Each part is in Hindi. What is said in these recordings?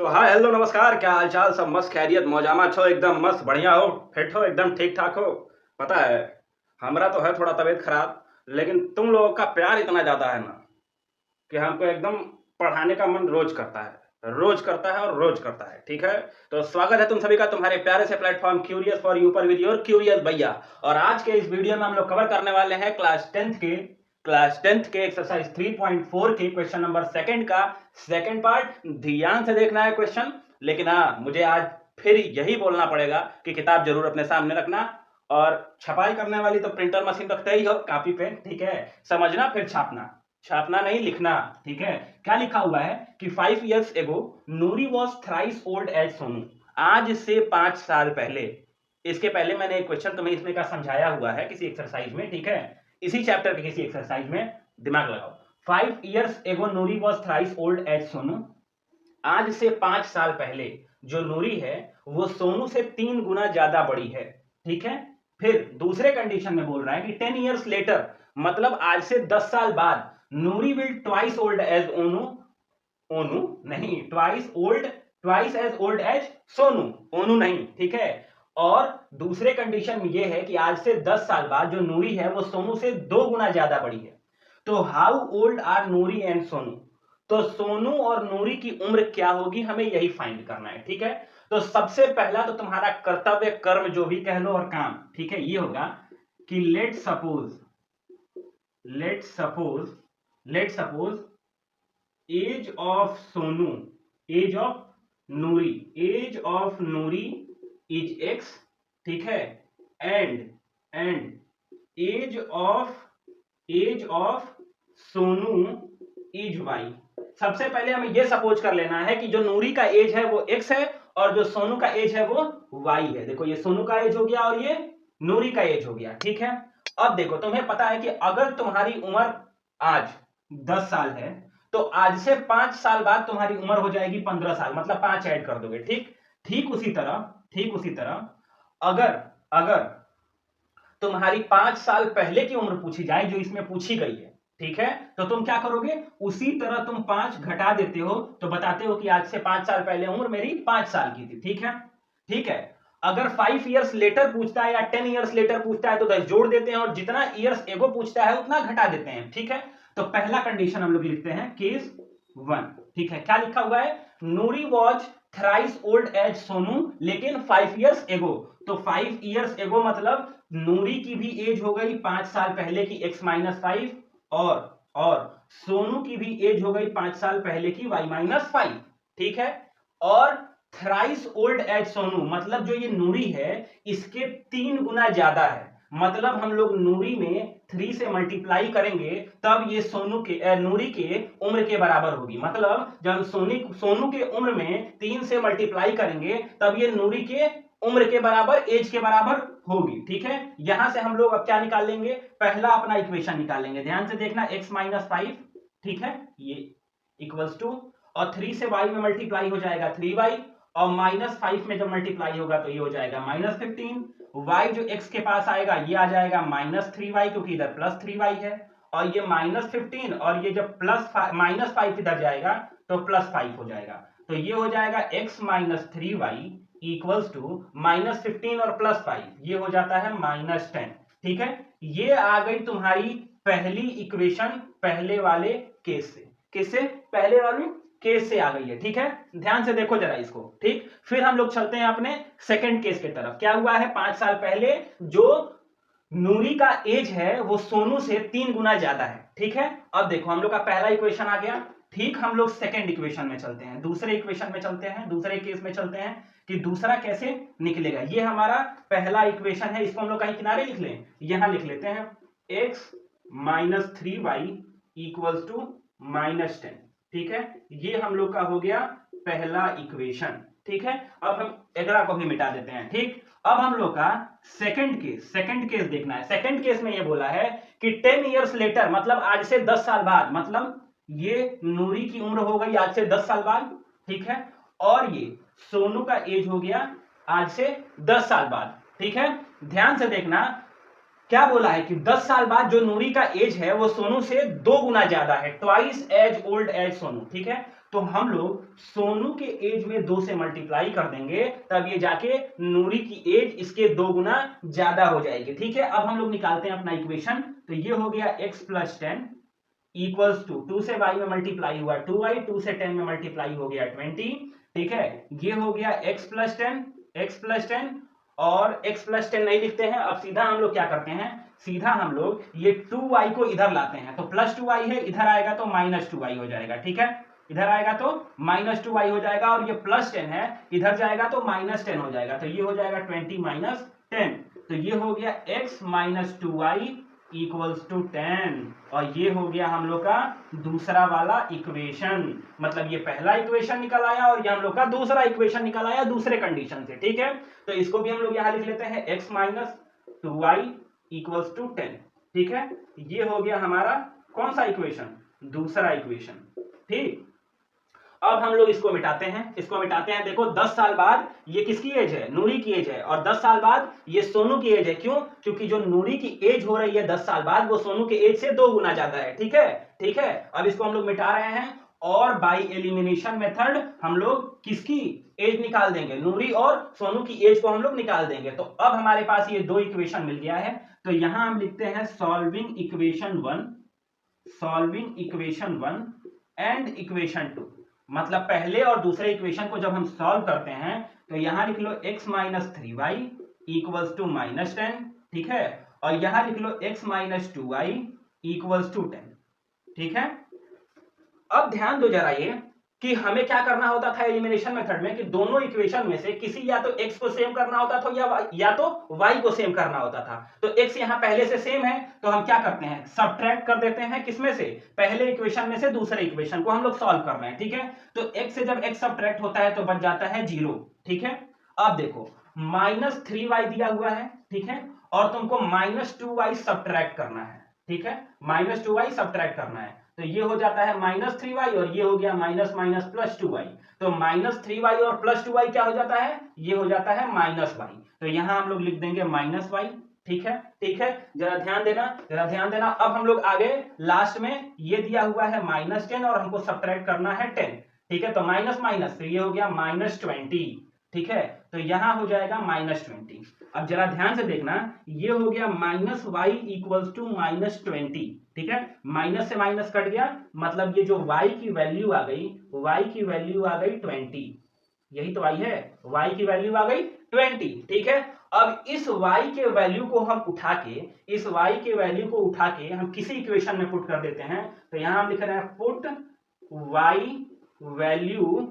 तो हाय हेलो नमस्कार, क्या हालचाल? सब मस्त खैरियत मौजामा छो? एकदम मस्त बढ़िया हो, फिट हो, एकदम ठीक ठाक हो? पता है, हमरा तो है थोड़ा तबीयत खराब, लेकिन तुम लोगों का प्यार इतना ज्यादा है ना कि हमको एकदम पढ़ाने का मन रोज करता है, रोज करता है और रोज करता है। ठीक है, तो स्वागत है तुम सभी का तुम्हारे प्यारे से प्लेटफॉर्म क्यूरियस फॉर यू पर विद योर क्यूरियस भैया। और आज के इस वीडियो में हम लोग कवर करने वाले हैं क्लास टेंथ के एक्सरसाइज 3.4 के क्वेश्चन नंबर सेकंड का सेकंड पार्ट। ध्यान से देखना है क्वेश्चन, लेकिन हाँ, मुझे आज फिर यही बोलना पड़ेगा कि किताब जरूर अपने सामने रखना, और छपाई करने वाली तो प्रिंटर मशीन रखते ही हो, कॉपी पेन। ठीक है, समझना फिर छापना, छापना नहीं लिखना। ठीक है, क्या लिखा हुआ है कि 5 years ago Noori was thrice old as Sonu. आज से 5 साल पहले, इसके पहले मैंने एक क्वेश्चन तुम्हें इसमें का समझाया हुआ है किसी एक्सरसाइज में। ठीक है, इसी चैप्टर के किसी एक्सरसाइज में, दिमाग लगाओ। 5 years ago Noori was thrice old as Sonu. आज से 5 साल पहले जो नूरी है वो सोनू से 3 गुना ज्यादा बड़ी है। ठीक है, फिर दूसरे कंडीशन में बोल रहा है कि 10 years लेटर, मतलब आज से 10 साल बाद, Noori will twice old as Onu, Onu नहीं, twice as old as Sonu, Onu नहीं। ठीक है, और दूसरे कंडीशन में यह है कि आज से 10 साल बाद जो नूरी है वो सोनू से 2 गुना ज्यादा बड़ी है। तो how old are Noori and Sonu? तो सोनू और नूरी की उम्र क्या होगी, हमें यही फाइंड करना है। ठीक है, तो सबसे पहला तो तुम्हारा कर्तव्य, कर्म जो भी कह लो, और काम, ठीक है, ये होगा कि let suppose age of Sonu, age of Noori is x. ठीक है, and age of Sonu is y. सबसे पहले हमें यह सपोज कर लेना है कि जो नूरी का एज है वो एक्स है और जो सोनू का एज है वो वाई है। देखो, ये सोनू का एज हो गया और ये नूरी का एज हो गया। ठीक है, अब देखो, तुम्हें पता है कि अगर तुम्हारी उम्र आज 10 साल है तो आज से 5 साल बाद तुम्हारी उम्र हो जाएगी 15 साल, मतलब 5 ऐड कर दोगे। ठीक उसी तरह अगर तुम्हारी 5 साल पहले की उम्र पूछी जाए जो इसमें पूछी गई है, ठीक है, तो तुम क्या करोगे? उसी तरह तुम 5 घटा देते हो, तो बताते हो कि आज से 5 साल पहले उम्र मेरी 5 साल की थी। ठीक है, अगर 5 years लेटर पूछता है या 10 years लेटर पूछता है तो 10 जोड़ देते हैं, और जितना ईयर्स एगो पूछता है उतना घटा देते हैं। ठीक है, तो पहला कंडीशन हम लोग लिखते हैं केस 1। ठीक है, क्या लिखा हुआ है? Noori was thrice old as Sonu, लेकिन 5 years एगो। तो 5 years एगो मतलब नूरी की भी एज हो गई 5 साल पहले की x-5, और सोनू की भी एज हो गई 5 साल पहले की y-5। ठीक है, और थ्राइस ओल्ड एज सोनू मतलब जो ये नूरी है इसके 3 गुना ज्यादा है। मतलब हम लोग नूरी में 3 से मल्टीप्लाई करेंगे तब ये नूरी के उम्र के बराबर होगी। मतलब जब हम सोनू के उम्र में 3 से मल्टीप्लाई करेंगे तब ये नूरी के उम्र के बराबर, एज के बराबर होगी। ठीक है, यहां से हम लोग अब क्या निकाल लेंगे? पहला अपना इक्वेशन निकालेंगे। ध्यान से देखना, x-5, ठीक है, ये इक्वल्स टू, और 3 से y में मल्टीप्लाई हो जाएगा 3y, और -5 में जब मल्टीप्लाई होगा तो ये हो जाएगा -15। y जो x के पास आएगा ये आ जाएगा -3y, क्योंकि इधर +3y है, और ये -15, और ये जब -5 इधर जाएगा तो +5 हो जाएगा। तो ये हो जाएगा x-3y इक्वल्स टू -15 और +5, ये हो जाता है -10। ठीक है, ये आ गई तुम्हारी पहली इक्वेशन पहले वाले केस से। किससे? पहले वाले केस से आ गई है। ठीक है, ध्यान से देखो जरा इसको। ठीक, फिर हम लोग चलते हैं अपने सेकंड केस की तरफ। क्या हुआ है? 5 साल पहले जो नूरी का एज है वो सोनू से 3 गुना ज्यादा है। ठीक है, अब देखो हम लोग का पहला इक्वेशन आ गया। ठीक, हम लोग सेकंड इक्वेशन में चलते हैं, दूसरे इक्वेशन में चलते हैं, दूसरे केस में चलते हैं कि दूसरा कैसे निकलेगा। ये हमारा पहला इक्वेशन है, इसको हम लोग कहीं किनारे लिख लें, यहां लिख लेते हैं x-3y इक्वल्स टू -10। ठीक है, ये हम लोग का हो गया पहला इक्वेशन। ठीक है, अब हम अगला को भी मिटा देते हैं। ठीक, अब हम लोग का सेकंड केस देखना है। सेकंड केस में ये बोला है कि 10 years लेटर, मतलब आज से 10 साल बाद, मतलब ये नूरी की उम्र हो गई आज से 10 साल बाद। ठीक है, और ये सोनू का एज हो गया आज से 10 साल बाद। ठीक है, ध्यान से देखना, क्या बोला है कि 10 साल बाद जो नूरी का एज है वो सोनू से 2 गुना ज्यादा है, twice as old as Sonu. ठीक है, तो हम लोग सोनू के एज में 2 से मल्टीप्लाई कर देंगे, तब ये जाके नूरी की एज इसके 2 गुना ज्यादा हो जाएगी। ठीक है, अब हम लोग निकालते हैं अपना इक्वेशन। तो ये हो गया x + 10 इक्वल्स टू 2 से y में मल्टीप्लाई हुआ 2y, 2 से 10 में मल्टीप्लाई हो गया 20। ठीक है, ये हो गया x + 10 और x + 10 नहीं लिखते हैं, अब सीधा हम लोग क्या करते हैं, सीधा हम लोग ये 2y को इधर लाते हैं, तो +2y है, इधर आएगा तो -2y हो जाएगा। ठीक है, इधर आएगा तो -2y हो जाएगा, और ये +10 है, इधर जाएगा तो -10 हो जाएगा, तो ये हो जाएगा 20 - 10। तो ये हो गया x - 2y इक्वल्स टू 10, और ये हो गया हम लोग का दूसरा वाला इक्वेशन। मतलब ये पहला इक्वेशन निकल आया और ये हम लोग का दूसरा इक्वेशन निकल आया दूसरे कंडीशन से। ठीक है, तो इसको भी हम लोग यहां लिख लेते हैं x - 2y इक्वल्स टू 10। ठीक है, ये हो गया हमारा कौन सा इक्वेशन, दूसरा इक्वेशन। ठीक, अब हम लोग इसको मिटाते हैं। देखो 10 साल बाद ये किसकी एज है, नूरी की एज है, और 10 साल बाद ये सोनू की एज है। क्यों, क्योंकि जो नूरी की एज हो रही है 10 साल बाद, वो सोनू की एज से 2 गुना ज्यादा है। ठीक है, अब इसको हम लोग मिटा रहे हैं, और बाय एलिमिनेशन मेथड हम लोग किसकी एज निकाल देंगे, नूरी और सोनू की एज को हम लोग निकाल देंगे। तो अब हमारे पास ये 2 इक्वेशन मिल गया है, तो यहां हम लिखते हैं सॉल्विंग इक्वेशन 1 एंड इक्वेशन 2। मतलब पहले और दूसरे इक्वेशन को जब हम सॉल्व करते हैं, तो यहां लिख लो x - 3y इक्वल्स टू -10। ठीक है, और यहां लिख लो x - 2y इक्वल्स टू 10। ठीक है, अब ध्यान दो जरा ये कि हमें क्या करना होता था एलिमिनेशन मेथड में, कि दोनों इक्वेशन में से किसी या तो x को सेम करना होता था या तो y को सेम करना होता था। तो x यहां पहले से सेम है, तो हम क्या करते हैं, सब्ट्रैक्ट कर देते हैं, किसमें से, पहले इक्वेशन में से दूसरे इक्वेशन को हम लोग सॉल्व कर रहे हैं। ठीक है, तो x से जब x सब्ट्रैक्ट होता है तो बच जाता है 0। ठीक है, अब देखो -3y दिया हुआ है। ठीक है, और तुमको -2y सब्ट्रैक्ट करना है। ठीक है, -2y सब्ट्रैक्ट करना है, तो ये हो जाता है -3y, और ये हो गया +2y। तो -3y और +2y क्या हो जाता है, ये हो जाता है -y। तो यहां हम लोग लिख देंगे -y। ठीक है, जरा ध्यान देना। अब हम लोग आगे लास्ट में ये दिया हुआ है -10 और हमको सब्ट्रैक्ट करना है 10। ठीक है, तो माइनस, तो ये हो गया -20। ठीक है, तो यहां हो जाएगा -20। अब जरा ध्यान से देखना, ये हो गया -y इक्वल्स टू -20। ठीक है, माइनस से माइनस कट गया, मतलब ये जो y की वैल्यू आ गई, y की वैल्यू आ गई 20। यही तो y है, y की वैल्यू आ गई 20। ठीक है, अब इस y के वैल्यू को हम उठा के हम किसी इक्वेशन में पुट कर देते हैं। तो यहां हम लिख रहे हैं put y value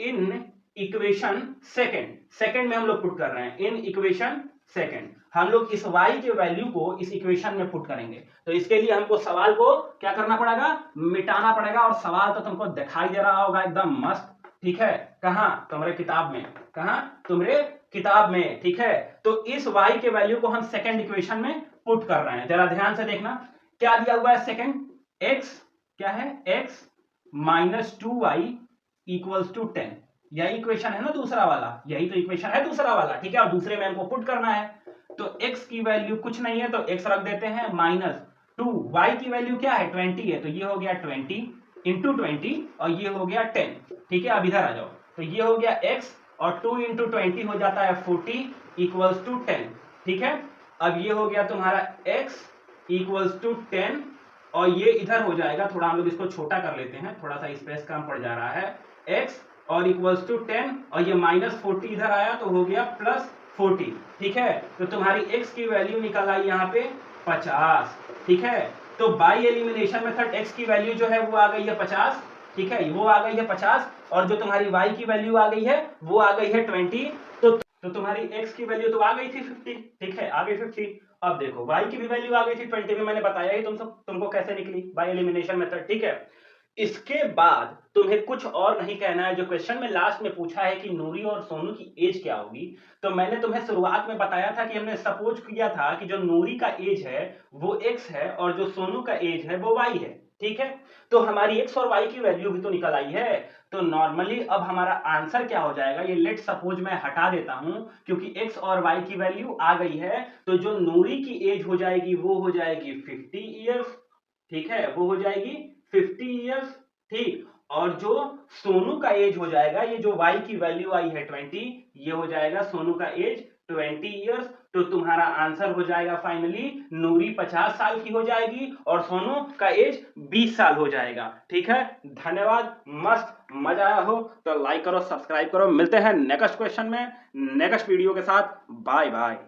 in equation second में हम लोग पुट कर रहे हैं, इन इक्वेशन सेकंड हम लोग इस y के वैल्यू को इस इक्वेशन में पुट करेंगे। तो इसके लिए हमको सवाल को क्या करना पड़ेगा, मिटाना पड़ेगा, और सवाल तो तुमको दिखाई दे रहा होगा एकदम मस्त। ठीक है, कहां, तुम्हारे किताब में। ठीक है, तो इस y के वैल्यू को हम सेकंड इक्वेशन में पुट कर रहे हैं। जरा ध्यान से देखना, क्या दिया हुआ है सेकंड, x क्या है, x - 2y इक्वल्स टू 10। यही इक्वेशन है ना दूसरा वाला, यही तो इक्वेशन है दूसरा वाला। ठीक है, और दूसरे में हमको पुट करना है, तो x की वैल्यू कुछ नहीं है तो x रख देते हैं, -2, y की वैल्यू क्या है 20 है, तो ये हो गया 20 इंटू 20, और ये हो गया 10। ठीक है, अब इधर आ जाओ, तो ये हो गया x, और 2 इंटू 20 हो जाता है 40 इक्वल्स टू 10। ठीक है, अब ये हो गया तुम्हारा x इक्वल्स टू 10, और ये इधर हो जाएगा, थोड़ा हम लोग इसको छोटा कर लेते हैं, थोड़ा सा स्पेस कम पड़ जा रहा है, x और इक्वल्स टू 10, और ये -40 इधर आया तो हो गया +40। ठीक है, तो तुम्हारी x की वैल्यू निकल आई यहाँ पे 50। ठीक है, तो बाय एलिमिनेशन मेथड x की वैल्यू जो है वो आ गई है 50। ठीक है, वो आ गई है 50, और जो तुम्हारी y की वैल्यू आ गई है वो आ गई है 20। तो तुम्हारी x की वैल्यू तो आ गई थी 50। ठीक है, आ गई 50। अब देखो y की भी वैल्यू आ गई थी 20 में, मैंने बताया ही तुमको कैसे निकली बाय एलिमिनेशन मेथड। ठीक है, इसके बाद तुम्हें कुछ और नहीं कहना है। जो क्वेश्चन में लास्ट में पूछा है कि नूरी और सोनू की एज क्या होगी, तो मैंने तुम्हें शुरुआत में बताया था कि हमने सपोज किया था कि जो नूरी का एज है वो x है और जो सोनू का एज है वो y है। ठीक है, तो हमारी x और y की वैल्यू भी तो निकल आई है। तो नॉर्मली अब हमारा आंसर क्या हो जाएगा, ये लेट सपोज मैं हटा देता हूं, क्योंकि x और y की वैल्यू आ गई है, तो जो नूरी की एज हो जाएगी वो हो जाएगी 50 ईयर्स। ठीक है, वो हो जाएगी 50 ईयर्स। ठीक, और जो सोनू का एज हो जाएगा, ये जो y की वैल्यू आई है 20, ये हो जाएगा सोनू का एज 20 इयर्स। तो तुम्हारा आंसर हो जाएगा फाइनली नूरी 50 साल की हो जाएगी और सोनू का एज 20 साल हो जाएगा। ठीक है, धन्यवाद। मस्त मजा आया हो तो लाइक करो, सब्सक्राइब करो। मिलते हैं नेक्स्ट क्वेश्चन में नेक्स्ट वीडियो के साथ। Bye bye.